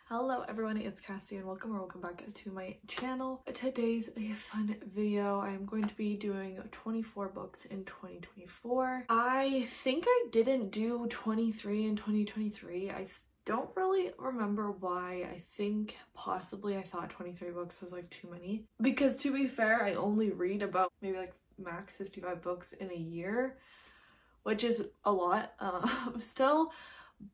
Hello everyone, it's Cassie and welcome back to my channel. Today's a fun video. I'm going to be doing 24 books in 2024. I think I didn't do 23 in 2023. I don't really remember why. I think possibly I thought 23 books was like too many. Because to be fair, I only read about maybe like max 55 books in a year, which is a lot still,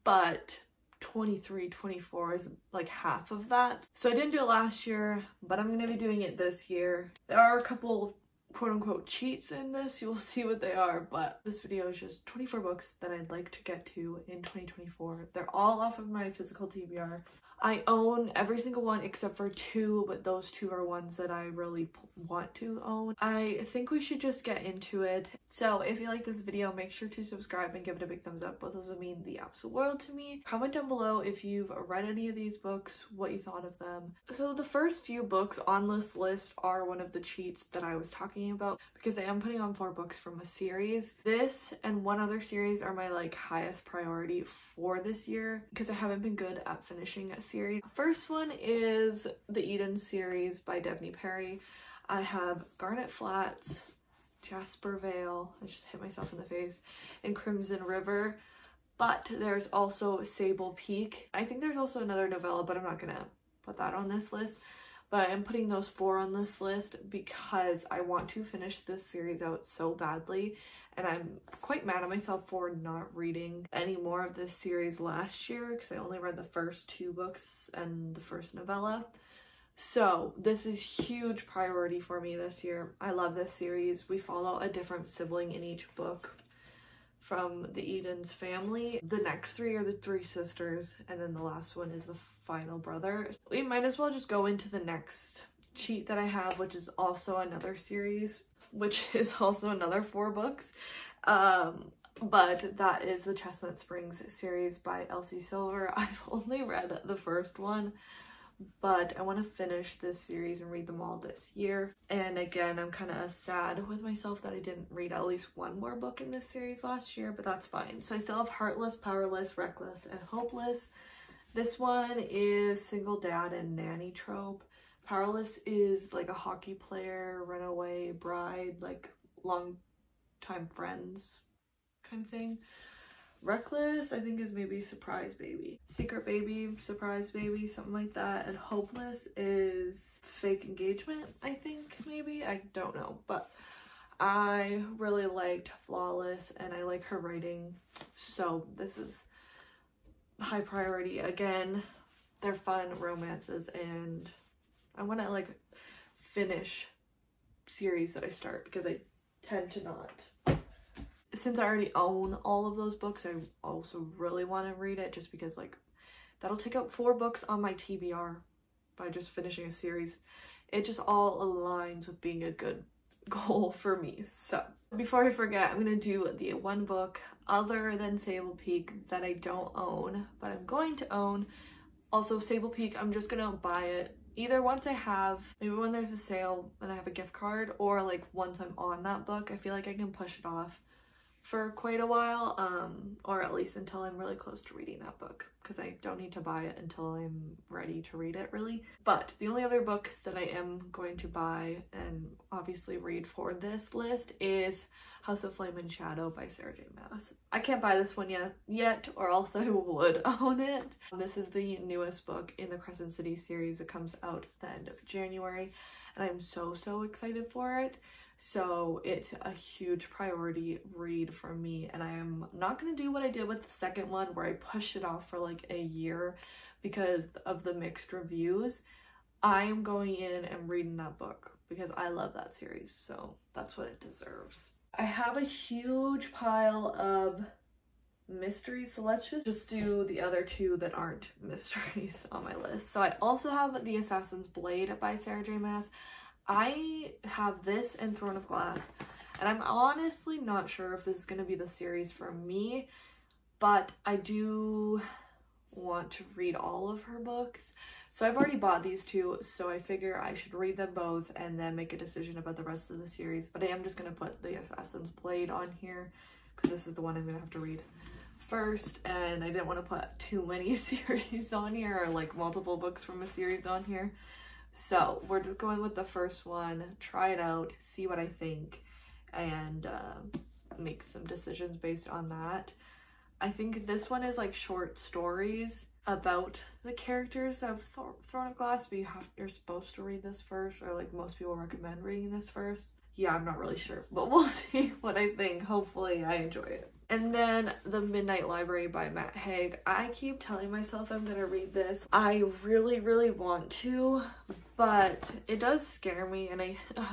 but 23, 24 is like half of that. So I didn't do it last year, but I'm gonna be doing it this year. There are a couple quote-unquote cheats in this. You'll see what they are, but this video is just 24 books that I'd like to get to in 2024. They're all off of my physical TBR. I own every single one except for two, but those two are ones that I really want to own. I think we should just get into it. So if you like this video, make sure to subscribe and give it a big thumbs up. Both those would mean the absolute world to me. Comment down below if you've read any of these books, what you thought of them. So the first few books on this list are one of the cheats that I was talking about because I am putting on 4 books from a series. This and one other series are my like highest priority for this year because I haven't been good at finishing a series. First one is the Eden series by Devney Perry. I have Garnet Flats, Jasper Vale, I just hit myself in the face, and Crimson River, but there's also Sable Peak. I think there's also another novella, but I'm not gonna put that on this list. But I'm putting those 4 on this list because I want to finish this series out so badly, and I'm quite mad at myself for not reading any more of this series last year because I only read the first 2 books and the first novella. So this is huge priority for me this year. I love this series. We follow a different sibling in each book from the Eden's family. The next 3 are the 3 sisters, and then the last one is the final brother. We might as well just go into the next cheat that I have, which is also another series, which is also another 4 books. But that is the Chestnut Springs series by Elsie Silver. I've only read the first one, but I want to finish this series and read them all this year. And again, I'm kind of sad with myself that I didn't read at least 1 more book in this series last year, but that's fine. So I still have Heartless, Powerless, Reckless, and Hopeless. This one is single dad and nanny trope. Powerless is like a hockey player, runaway bride, like long time friends kind of thing. Reckless, I think, is maybe surprise baby. Secret baby, surprise baby, something like that. And Hopeless is fake engagement, I think, maybe. I don't know. But I really liked Flawless and I like her writing. So this is high priority. Again, they're fun romances and I want to like finish series that I start because I tend to not. Since I already own all of those books, I also really want to read it just because like that'll take up 4 books on my TBR by just finishing a series. It just all aligns with being a good goal for me. So before I forget, I'm gonna do the 1 book other than Sable Peak that I don't own, but I'm going to own. Also Sable Peak, I'm just gonna buy it either once I have, maybe when there's a sale and I have a gift card, or like once I'm on that book. I feel like I can push it off for quite a while, or at least until I'm really close to reading that book, because I don't need to buy it until I'm ready to read it really. But the only other book that I am going to buy and obviously read for this list is House of Flame and Shadow by Sarah J Maas. I can't buy this one yet, or else I would own it. This is the newest book in the Crescent City series. It comes out at the end of January and I'm so excited for it. So it's a huge priority read for me, and I am not going to do what I did with the second one where I pushed it off for like a year because of the mixed reviews. I am going in and reading that book because I love that series, so that's what it deserves. I have a huge pile of mysteries, so let's just do the other 2 that aren't mysteries on my list. So I also have The Assassin's Blade by Sarah J Maas. I have this and Throne of Glass, and I'm honestly not sure if this is going to be the series for me, but I do want to read all of her books. So I've already bought these 2, so I figure I should read them both and then make a decision about the rest of the series. But I am just going to put The Assassin's Blade on here because this is the one I'm going to have to read first, and I didn't want to put too many series on here, or like multiple books from a series on here. So we're just going with the first one, try it out, see what I think, and make some decisions based on that. I think this one is like short stories about the characters of Throne of Glass, but you're supposed to read this first, or like most people recommend reading this first. Yeah, I'm not really sure, but we'll see what I think. Hopefully I enjoy it. And then The Midnight Library by Matt Haig. I keep telling myself I'm gonna read this. I really, really want to, but it does scare me, and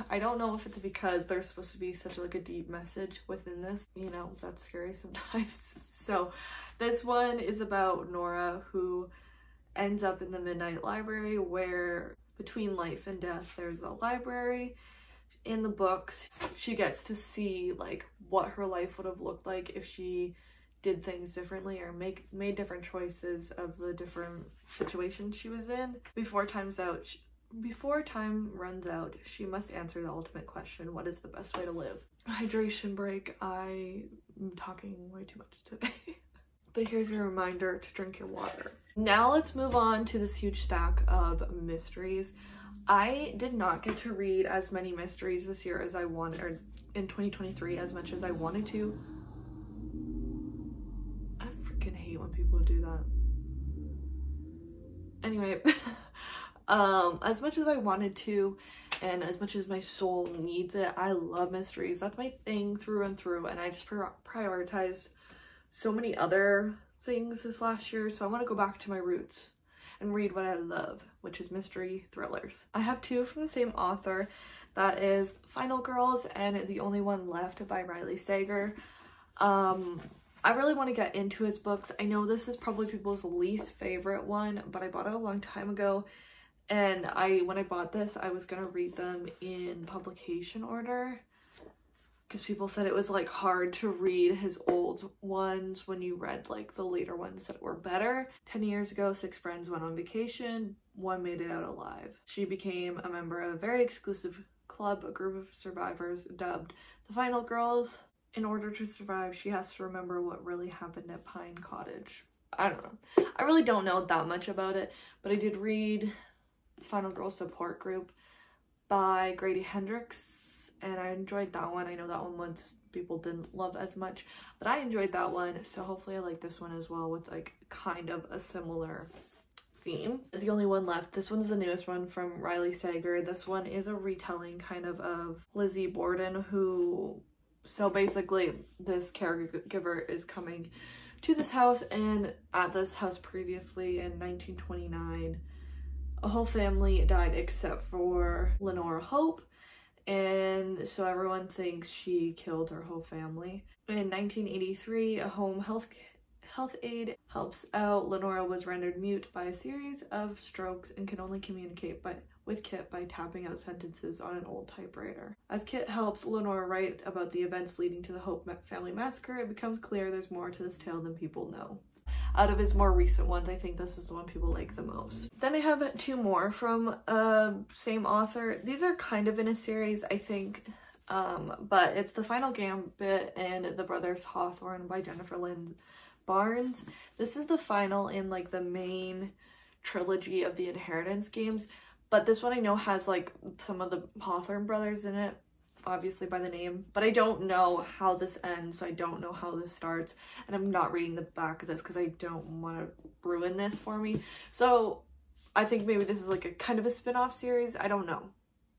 I don't know if it's because there's supposed to be such like a deep message within this. You know, that's scary sometimes. So this one is about Nora, who ends up in the Midnight Library, where between life and death there's a library. In the books, she gets to see like what her life would have looked like if she did things differently, or made different choices of the different situations she was in. Before time runs out, she must answer the ultimate question: what is the best way to live? Hydration break. I am talking way too much today. But here's your reminder to drink your water. Now let's move on to this huge stack of mysteries. I did not get to read as many mysteries this year as I wanted, or in 2023 as much as I wanted to. I freaking hate when people do that. Anyway, as much as I wanted to, and as much as my soul needs it, I love mysteries. That's my thing through and through, and I just prioritized so many other things this last year, so I want to go back to my roots and read what I love, which is mystery thrillers. I have two from the same author. That is Final Girls and The Only One Left by Riley Sager. I really want to get into his books. I know this is probably people's least favorite one, but I bought it a long time ago, and when I bought this, I was gonna read them in publication order, because people said it was like hard to read his old ones when you read like the later ones that were better. 10 years ago, 6 friends went on vacation. One made it out alive. She became a member of a very exclusive club, a group of survivors dubbed the Final Girls. In order to survive, she has to remember what really happened at Pine Cottage. I don't know. I really don't know that much about it, but I did read Final Girl Support Group by Grady Hendrix, and I enjoyed that one. I know that one once people didn't love as much, but I enjoyed that one, so hopefully I like this one as well, with like kind of a similar theme. The Only One Left, this one's the newest one from Riley Sager. This one is a retelling kind of Lizzie Borden, who, so basically this caregiver is coming to this house, and at this house previously in 1929, a whole family died except for Lenora Hope. And so everyone thinks she killed her whole family. In 1983, a home health aide helps out. Lenora was rendered mute by a series of strokes and can only communicate with Kit by tapping out sentences on an old typewriter. As Kit helps Lenora write about the events leading to the Hope family massacre, it becomes clear there's more to this tale than people know. Out of his more recent ones, I think this is the one people like the most. Then I have 2 more from same author. These are kind of in a series, I think, but it's The Final Gambit and The Brothers Hawthorne by Jennifer Lynn Barnes. This is the final in like the main trilogy of the Inheritance games, but this one I know has like some of the Hawthorne brothers in it, obviously by the name, but I don't know how this ends, so I don't know how this starts, and I'm not reading the back of this because I don't want to ruin this for me. So I think maybe this is like a kind of a spin-off series. I don't know.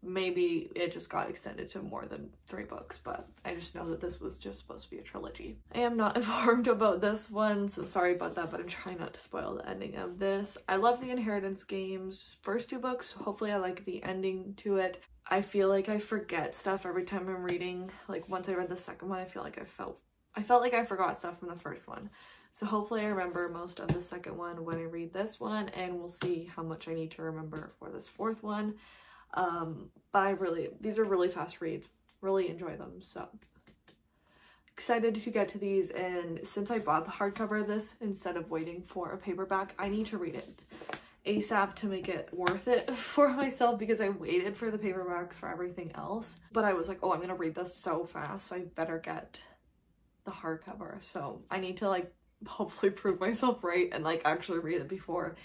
Maybe it just got extended to more than 3 books, but I just know that this was just supposed to be a trilogy. I am not informed about this one, so sorry about that, but I'm trying not to spoil the ending of this. I love the Inheritance games first 2 books. Hopefully I like the ending to it. I feel like I forget stuff every time I'm reading. Like once I read the second one, I feel like I felt like I forgot stuff from the first one. So hopefully I remember most of the second one when I read this one, and we'll see how much I need to remember for this 4th one. But these are really fast reads, really enjoy them, so excited to get to these. And since I bought the hardcover of this instead of waiting for a paperback, I need to read it ASAP to make it worth it for myself, because I waited for the paperbacks for everything else, but I was like, oh, I'm gonna read this so fast, so I better get the hardcover. So I need to like hopefully prove myself right and like actually read it before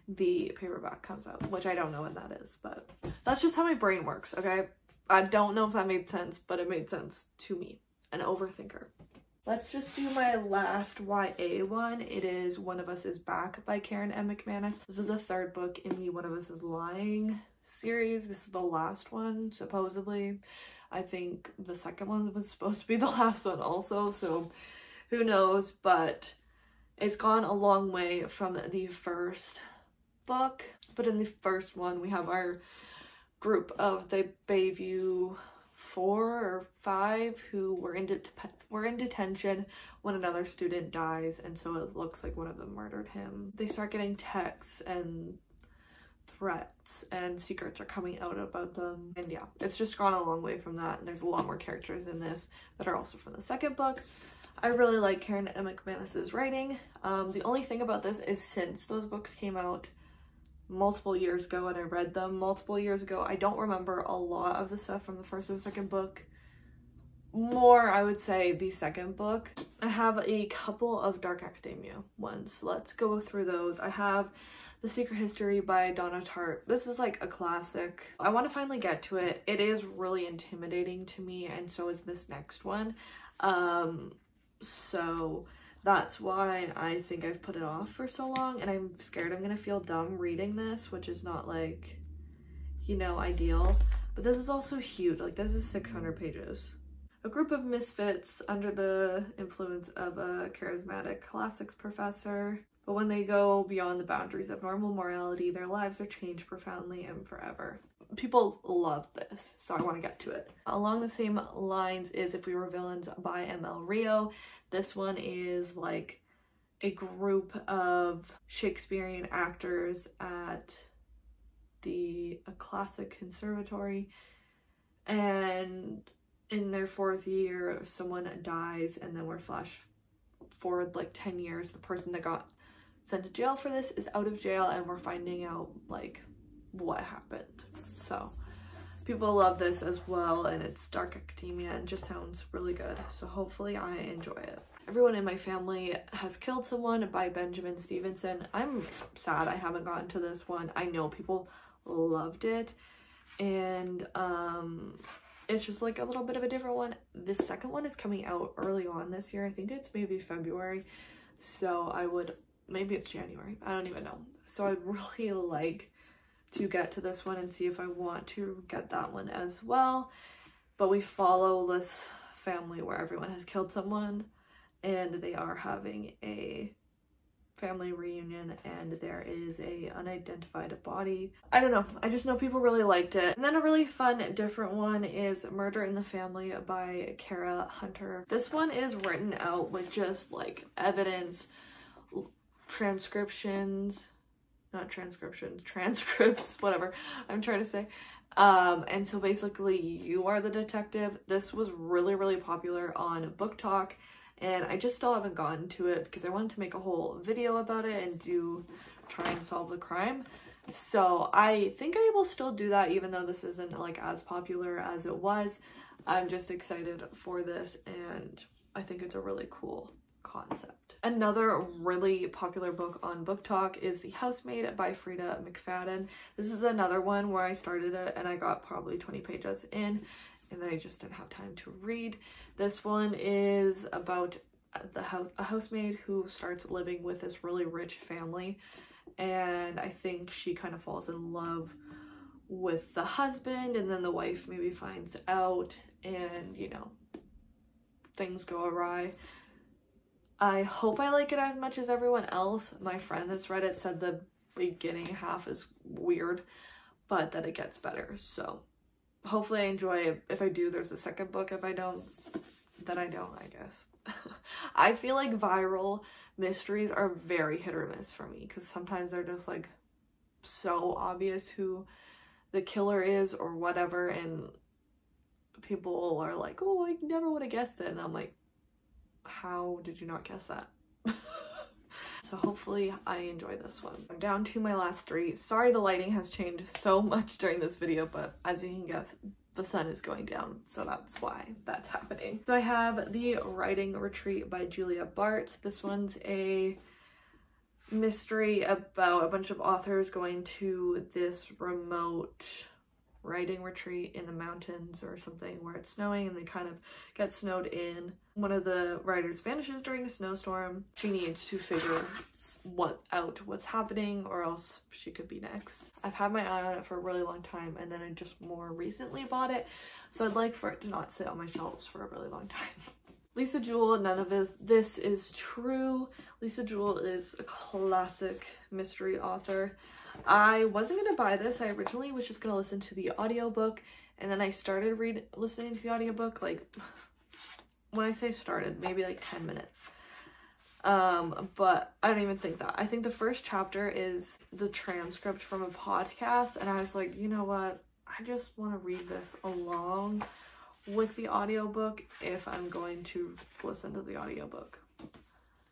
the paperback comes out, which I don't know when that is, but that's just how my brain works, okay? I don't know if that made sense, but it made sense to me, an overthinker. Let's just do my last YA one. It is One of Us is Back by Karen M. McManus. This is the third book in the One of Us is Lying series. This is the last one, supposedly. I think the second one was supposed to be the last one also, so who knows, but it's gone a long way from the first book. But in the first one, we have our group of the Bayview 4 or 5 who were in detention when another student dies, and so it looks like one of them murdered him. They start getting texts and threats, and secrets are coming out about them, and yeah, it's just gone a long way from that, and there's a lot more characters in this that are also from the second book. I really like Karen M. McManus's writing. The only thing about this is since those books came out multiple years ago and I read them multiple years ago, I don't remember a lot of the stuff from the first and second book. More, I would say, the second book. I have a couple of Dark Academia ones. Let's go through those. I have The Secret History by Donna Tartt. This is like a classic. I want to finally get to it. It is really intimidating to me, and so is this next one. So that's why I think I've put it off for so long, and I'm scared I'm gonna feel dumb reading this, which is not like, you know, ideal. But this is also huge. Like, this is 600 pages. A group of misfits under the influence of a charismatic classics professor, but when they go beyond the boundaries of normal morality, their lives are changed profoundly and forever. People love this, so I want to get to it. Along the same lines is If We Were Villains by M.L. Rio. This one is like a group of Shakespearean actors at a classic conservatory, and in their 4th year someone dies, and then we're flash forward like 10 years. The person that got sent to jail for this is out of jail, and we're finding out like what happened. So people love this as well, and it's Dark Academia and just sounds really good, so hopefully I enjoy it. Everyone in My Family Has Killed Someone by Benjamin Stevenson. I'm sad I haven't gotten to this one. I know people loved it, and it's just like a little bit of a different one. The second one is coming out early on this year. I think it's maybe February, so I would, maybe it's January, I don't even know. So I'd really like to get to this one and see if I want to get that one as well. But we follow this family where everyone has killed someone, and they are having a family reunion, and there is a unidentified body. I don't know, I just know people really liked it. And then a really fun different one is Murder in the Family by Kara Hunter. This one is written out with just like evidence, transcripts, whatever I'm trying to say. And so basically you are the detective. This was really, really popular on Book Talk, and I just still haven't gotten to it because I wanted to make a whole video about it and try and solve the crime. So I think I will still do that, even though this isn't like as popular as it was. I'm just excited for this, and I think it's a really cool concept. Another really popular book on Book Talk is The Housemaid by Frida McFadden. This is another one where I started it and I got probably 20 pages in, and then I just didn't have time to read. This one is about a housemaid who starts living with this really rich family, and I think she kind of falls in love with the husband, and then the wife maybe finds out, and you know, things go awry. I hope I like it as much as everyone else. My friend that's read it said the beginning half is weird, but that it gets better. So hopefully I enjoy it. If I do, there's a second book. If I don't, then I don't, I guess. I feel like viral mysteries are very hit or miss for me, because sometimes they're just like so obvious who the killer is or whatever, and people are like, oh, I never would have guessed it, and I'm like, how did you not guess that? So hopefully I enjoy this one. I'm down to my last 3. Sorry the lighting has changed so much during this video, but as you can guess, the sun is going down, so that's why that's happening. So I have The Writing Retreat by Julia Bart. This one's a mystery about a bunch of authors going to this remote writing retreat in the mountains or something where it's snowing, and they kind of get snowed in. One of the writers vanishes during a snowstorm. She needs to figure what's happening, or else she could be next. I've had my eye on it for a really long time, and then I just more recently bought it, so I'd like for it to not sit on my shelves for a really long time. Lisa Jewell, None of This Is True. Lisa Jewell is a classic mystery author. I wasn't gonna buy this. I originally was just gonna listen to the audiobook, and then I started listening to the audiobook, like, when I say started, maybe like 10 minutes. But I don't even think that. I think the first chapter is the transcript from a podcast, and I was like, you know what? I just want to read this along with the audiobook if I'm going to listen to the audiobook.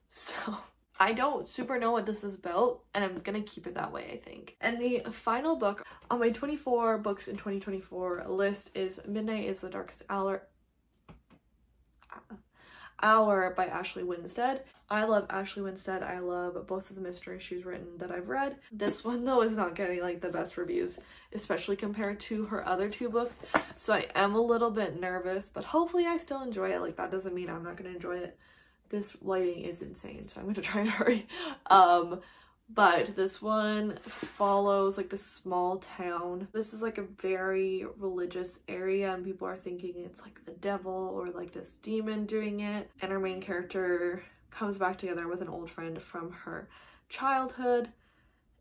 So I don't super know what this is about, and I'm gonna keep it that way, I think. And the final book on my 24 books in 2024 list is Midnight is the Darkest Hour by Ashley Winstead. I love Ashley Winstead. I love both of the mysteries she's written that I've read. This one though is not getting like the best reviews, especially compared to her other two books. So I am a little bit nervous, but hopefully I still enjoy it. Like, that doesn't mean I'm not gonna enjoy it. This lighting is insane, so I'm gonna try and hurry. But this one follows like this small town. This is like a very religious area, and people are thinking it's like the devil or like this demon doing it. And our main character comes back together with an old friend from her childhood,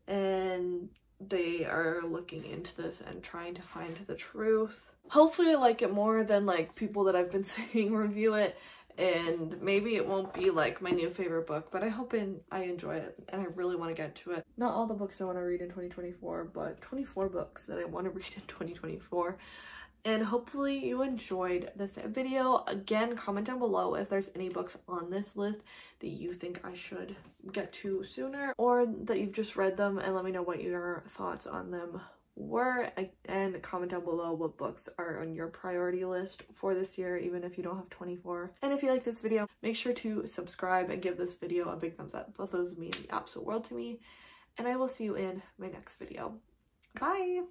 and they are looking into this and trying to find the truth. Hopefully I like it more than like people that I've been seeing review it, and maybe it won't be like my new favorite book, but I hope I enjoy it, and I really want to get to it. Not all the books I want to read in 2024, but 24 books that I want to read in 2024. And hopefully you enjoyed this video. Again, comment down below if there's any books on this list that you think I should get to sooner, or that you've just read them, and let me know what your thoughts on them were, and comment down below what books are on your priority list for this year, even if you don't have 24. And if you like this video, make sure to subscribe and give this video a big thumbs up. Both those mean the absolute world to me, and I will see you in my next video. Bye!